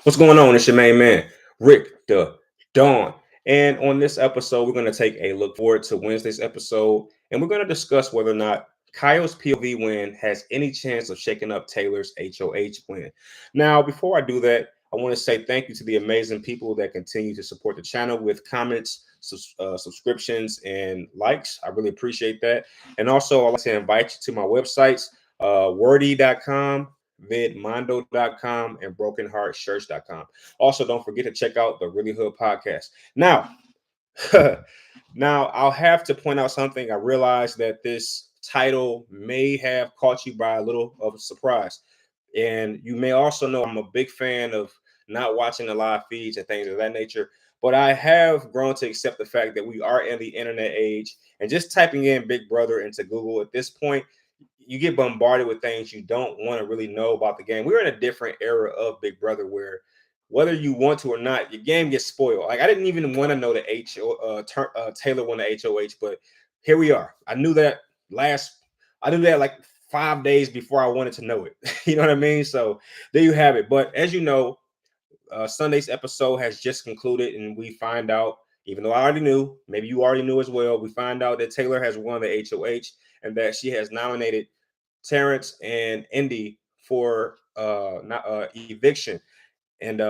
What's going on? It's your main man, Rick the Dawn. And on this episode, we're going to take a look forward to Wednesday's episode, and we're going to discuss whether or not Kyle's POV win has any chance of shaking up Taylor's HOH win. Now, before I do that, I want to say thank you to the amazing people that continue to support the channel with comments, subscriptions, and likes. I really appreciate that. And also, I'd like to invite you to my websites, wordy.com, vidmondo.com, and brokenheartshirts.com. Also, don't forget to check out the Really Hood podcast. Now, now I'll have to point out something. I realized that this title may have caught you by a little of a surprise. And you may also know I'm a big fan of not watching the live feeds and things of that nature. But I have grown to accept the fact that we are in the internet age, and just typing in Big Brother into Google at this point, you get bombarded with things you don't want to really know about the game. We're in a different era of Big Brother where whether you want to or not, your game gets spoiled. Like I didn't even want to know that Taylor won the HOH, but here we are. I knew that like 5 days before I wanted to know it. You know what I mean? So there you have it. But as you know, Sunday's episode has just concluded, and we find out, even though I already knew, maybe you already knew as well, we find out that Taylor has won the HOH and that she has nominated Terrence and Indy for eviction. And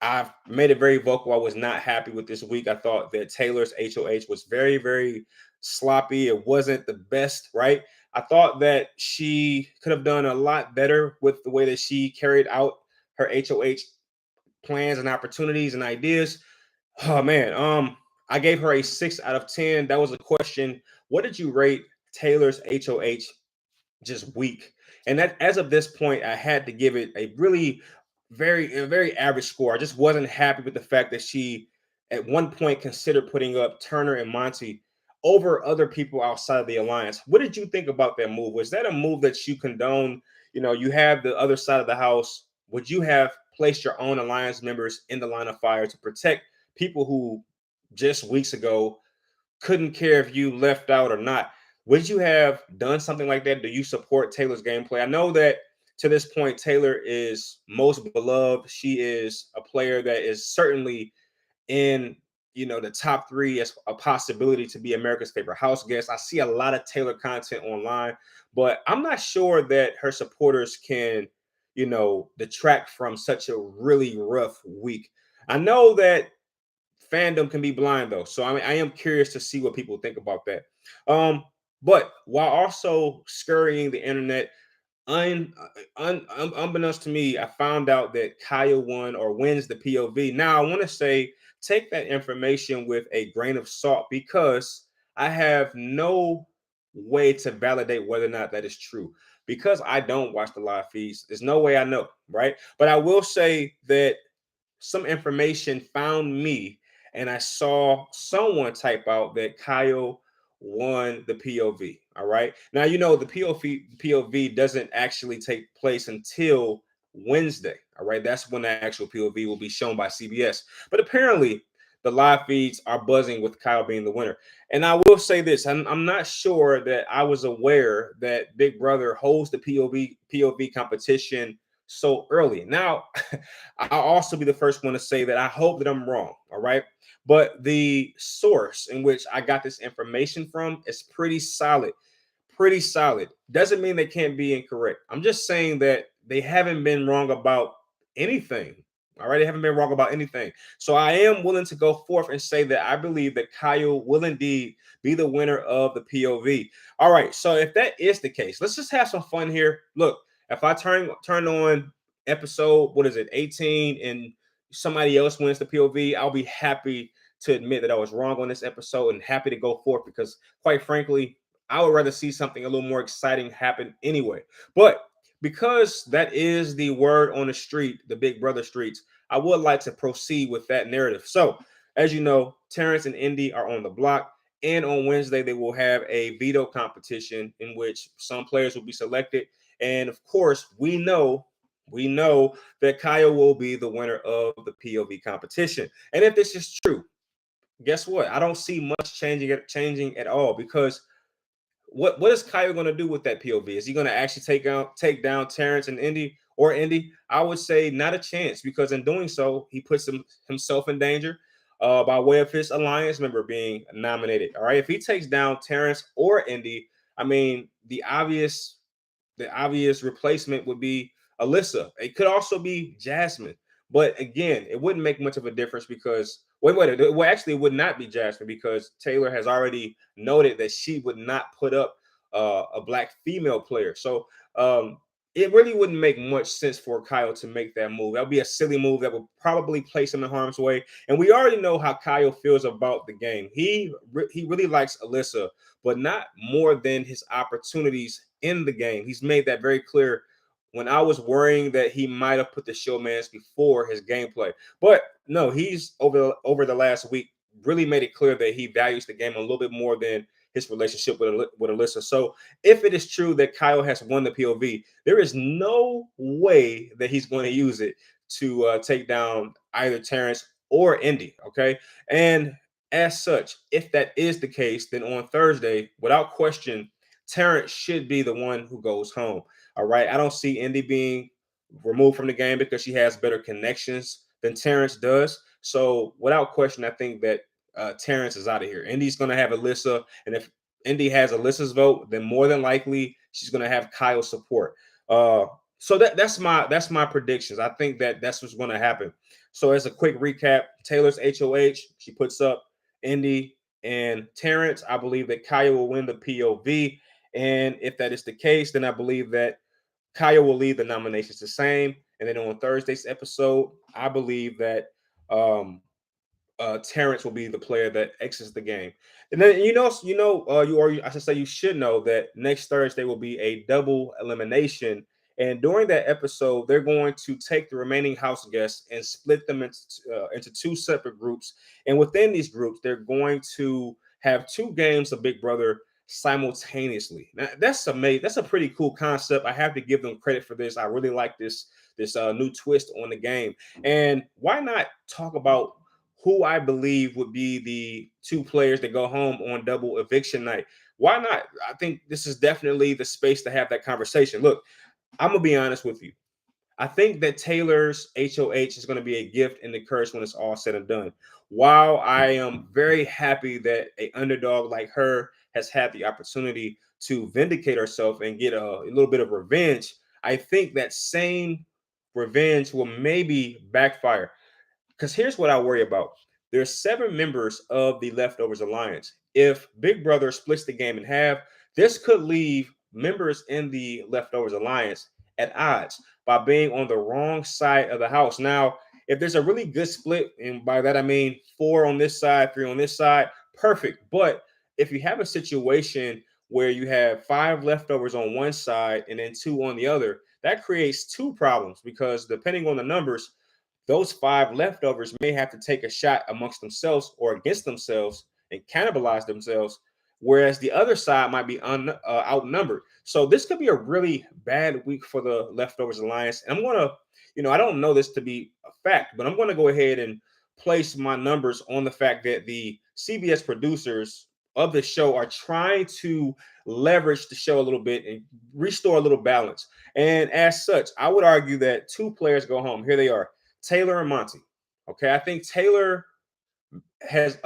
I've made it very vocal. I was not happy with this week. I thought that Taylor's HOH was very, very sloppy. It wasn't the best, right? I thought that she could have done a lot better with the way that she carried out her HOH plans and opportunities and ideas. Oh man, I gave her a 6 out of 10. That was a question. What did you rate Taylor's HOH just weak? And that, as of this point, I had to give it a really very average score. I just wasn't happy with the fact that she at one point considered putting up Turner and Monty over other people outside of the alliance. What did you think about that move? Was that a move that you condone? You know, you have the other side of the house. Would you have placed your own alliance members in the line of fire to protect people who just weeks ago couldn't care if you left out or not? Would you have done something like that? Do you support Taylor's gameplay? I know that to this point, Taylor is most beloved. She is a player that is certainly in, the top three as a possibility to be America's favorite house guest. I see a lot of Taylor content online, but I'm not sure that her supporters can, detract from such a really rough week. I know that fandom can be blind though, so I am curious to see what people think about that. But while also scurrying the internet, unbeknownst to me, I found out that Kaya won or wins the POV. Now, I want to say take that information with a grain of salt because I have no way to validate whether or not that is true because I don't watch the live feeds. There's no way I know, right? But I will say that some information found me, and I saw someone type out that Kyle won the POV. All right. Now, the POV doesn't actually take place until Wednesday. All right. That's when the actual POV will be shown by CBS. But apparently, the live feeds are buzzing with Kyle being the winner. And I will say this, I'm not sure that I was aware that Big Brother holds the POV competition so early. Now, I'll also be the first one to say that I hope that I'm wrong. All right. But the source in which I got this information from is pretty solid. Pretty solid. Doesn't mean they can't be incorrect. I'm just saying that they haven't been wrong about anything. All right. They haven't been wrong about anything. So I am willing to go forth and say that I believe that Kyle will indeed be the winner of the POV. All right. So if that is the case, let's just have some fun here. Look, if I turn on episode, what is it, 18, and somebody else wins the POV, I'll be happy to admit that I was wrong on this episode and happy to go forth because, quite frankly, I would rather see something a little more exciting happen anyway. But because that is the word on the street, the Big Brother streets, I would like to proceed with that narrative. So, as you know, Terrence and Indy are on the block. And on Wednesday, they will have a veto competition in which some players will be selected. And of course, we know that Kyle will be the winner of the POV competition. And if this is true, guess what? I don't see much changing at all because what is Kyle going to do with that POV? Is he going to actually take down Terrence and Indy, or Indy, I would say not a chance, because in doing so, he puts himself in danger by way of his alliance member being nominated. All right. If he takes down Terrence or Indy, I mean, the obvious replacement would be Alyssa. It could also be Jasmine. But again, it wouldn't make much of a difference because well, actually, it would not be Jasmine, because Taylor has already noted that she would not put up a black female player. So it really wouldn't make much sense for Kyle to make that move. That would be a silly move that would probably place him in harm's way. And we already know how Kyle feels about the game. He really likes Alyssa, but not more than his opportunities in the game. He's made that very clear. When I was worrying that he might have put the showmance before his gameplay, but no, he's over the last week really made it clear that he values the game a little bit more than his relationship with Alyssa. So if it is true that Kyle has won the POV, there is no way that he's going to use it to take down either Terrence or Indy. Okay, and as such, if that is the case, then on Thursday, without question, Terrence should be the one who goes home. All right. I don't see Indy being removed from the game because she has better connections than Terrence does. So without question, I think that Terrence is out of here. Indy's going to have Alyssa, and if Indy has Alyssa's vote, then more than likely she's going to have Kyle's support. So that's my predictions. I think that that's what's going to happen. So as a quick recap, Taylor's HOH, she puts up Indy and Terrence. I believe that Kyle will win the POV. And if that is the case, then I believe that Kyle will leave the nominations the same. And then on Thursday's episode, I believe that Terrence will be the player that exits the game. And then I should say you should know that next Thursday will be a double elimination. And during that episode, they're going to take the remaining house guests and split them into two separate groups. And within these groups, they're going to have two games of Big Brother simultaneously. Now, that's amazing. That's a pretty cool concept. I have to give them credit for this. I really like this new twist on the game. And why not talk about who I believe would be the two players that go home on double eviction night? Why not? I think this is definitely the space to have that conversation. Look, I'm gonna be honest with you. I think that Taylor's HOH is going to be a gift and a curse when it's all said and done. While I am very happy that a underdog like her has had the opportunity to vindicate herself and get a little bit of revenge, I think that same revenge will maybe backfire. Because here's what I worry about. There's 7 members of the Leftovers Alliance. If Big Brother splits the game in half, this could leave members in the Leftovers Alliance at odds by being on the wrong side of the house. Now, if there's a really good split, and by that I mean 4 on this side, 3 on this side, perfect. But if you have a situation where you have 5 leftovers on one side and then 2 on the other, that creates 2 problems, because depending on the numbers, those 5 leftovers may have to take a shot amongst themselves or against themselves and cannibalize themselves, whereas the other side might be outnumbered. So this could be a really bad week for the Leftovers Alliance. And I'm going to, I don't know this to be a fact, but I'm going to go ahead and place my numbers on the fact that the CBS producers of the show are trying to leverage the show a little bit and restore a little balance. And as such, I would argue that 2 players go home. Here they are. Taylor and Monty. Okay, I think Taylor has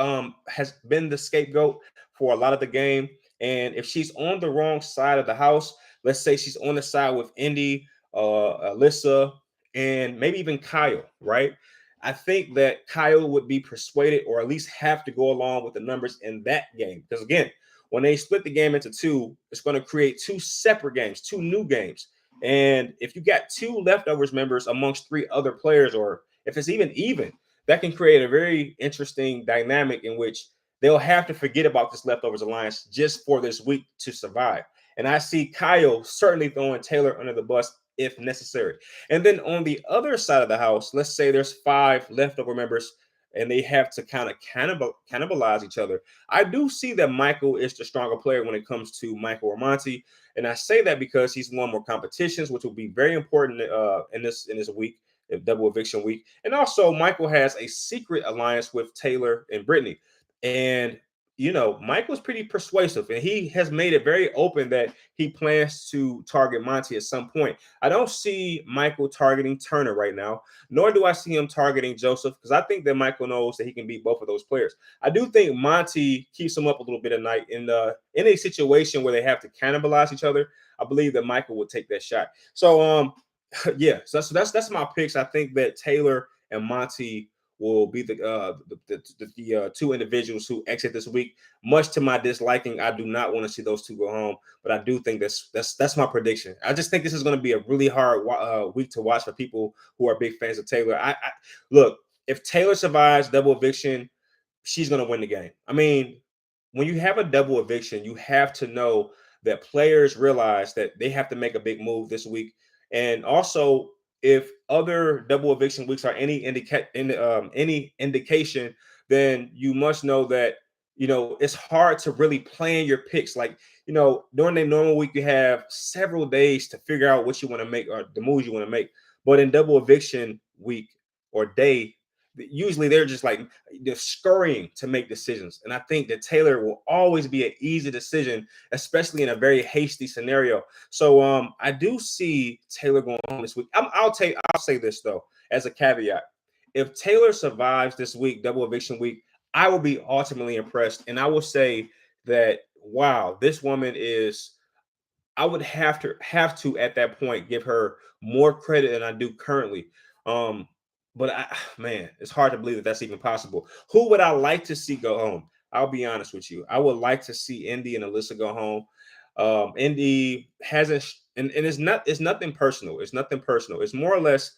been the scapegoat for a lot of the game, and if she's on the wrong side of the house, let's say she's on the side with Indy, Alyssa, and maybe even Kyle, right? I think that Kyle would be persuaded, or at least have to go along with the numbers in that game, because again, when they split the game into 2, it's going to create 2 separate games, 2 new games. And if you got 2 leftovers members amongst 3 other players, or if it's even, that can create a very interesting dynamic in which they'll have to forget about this leftovers alliance just for this week to survive. And I see Kyle certainly throwing Taylor under the bus if necessary. And then on the other side of the house, let's say there's 5 leftover members and they have to kind of cannibalize each other. I do see that Michael is the stronger player when it comes to Michael or Monty. And I say that because he's won more competitions, which will be very important in this week, double eviction week. And also, Michael has a secret alliance with Taylor and Brittany. And Mike was pretty persuasive, and he has made it very open that he plans to target Monty at some point. I don't see Michael targeting Turner right now, nor do I see him targeting Joseph, because I think that Michael knows that he can beat both of those players. I do think Monty keeps him up a little bit at night in a situation where they have to cannibalize each other. I believe that Michael would take that shot. So yeah, so that's my picks. I think that Taylor and Monty will be the two individuals who exit this week. Much to my disliking, I do not want to see those two go home, but I do think that's my prediction. I just think this is going to be a really hard week to watch for people who are big fans of Taylor. I look, if Taylor survives double eviction, she's going to win the game. I mean, when you have a double eviction, you have to know that players realize that they have to make a big move this week. And also, if other double eviction weeks are any indication, then you must know that it's hard to really plan your picks. Like, during the normal week, you have several days to figure out what you want to make or the moves you want to make. But in double eviction week or day, usually they're just like they're scurrying to make decisions. And I think that Taylor will always be an easy decision, especially in a very hasty scenario. So I do see Taylor going home this week. I'll say this though, as a caveat. If Taylor survives this week, double eviction week, I will be ultimately impressed. And I will say that, wow, this woman is, I would have to at that point give her more credit than I do currently. But man, it's hard to believe that that's even possible. Who would I like to see go home? I'll be honest with you. I would like to see Indy and Alyssa go home. Indy hasn't, and it's nothing personal. It's nothing personal. It's more or less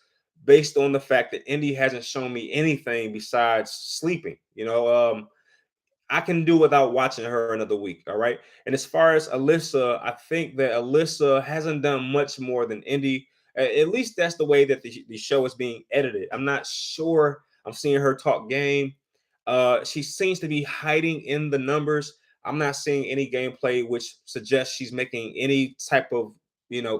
based on the fact that Indy hasn't shown me anything besides sleeping. I can do without watching her another week. All right. And as far as Alyssa, I think that Alyssa hasn't done much more than Indy. At least that's the way that the show is being edited. I'm not sure I'm seeing her talk game. She seems to be hiding in the numbers. I'm not seeing any gameplay which suggests she's making any type of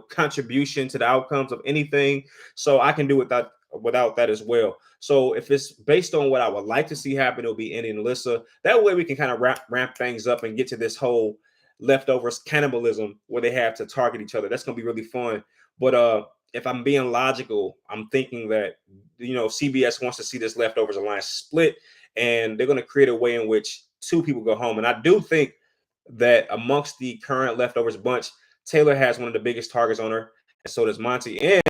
contribution to the outcomes of anything. So I can do without that as well. So if it's based on what I would like to see happen, it'll be Indy and Alyssa. That way we can kind of ramp things up and get to this whole leftovers cannibalism where they have to target each other. That's gonna be really fun. But if I'm being logical, I'm thinking that CBS wants to see this leftovers alliance split, and they're gonna create a way in which two people go home. And I do think that amongst the current leftovers bunch, Taylor has one of the biggest targets on her, and so does Monty.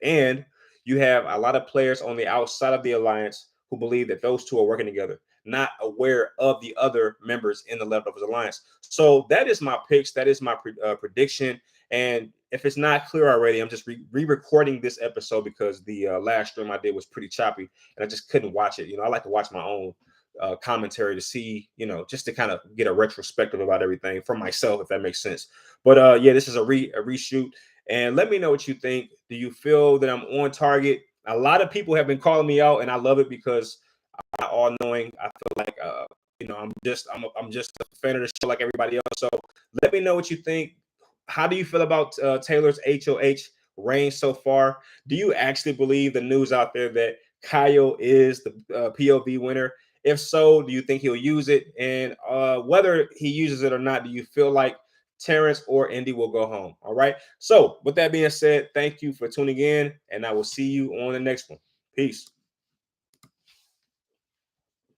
And you have a lot of players on the outside of the alliance who believe that those two are working together, not aware of the other members in the leftovers alliance. So that is my picks. That is my prediction. And if it's not clear already, I'm just re-recording this episode because the last stream I did was pretty choppy and I just couldn't watch it. I like to watch my own commentary to see, just to kind of get a retrospective about everything for myself, if that makes sense. But yeah, this is a reshoot. And let me know what you think. Do you feel that I'm on target? A lot of people have been calling me out, and I love it because I'm all knowing. I feel like I'm just a fan of the show like everybody else. So let me know what you think. How do you feel about Taylor's HOH reign so far? Do you actually believe the news out there that Kyle is the POV winner? If so, do you think he'll use it? And whether he uses it or not, do you feel like Terrence or Indy will go home? All right. So with that being said, thank you for tuning in, and I will see you on the next one. Peace.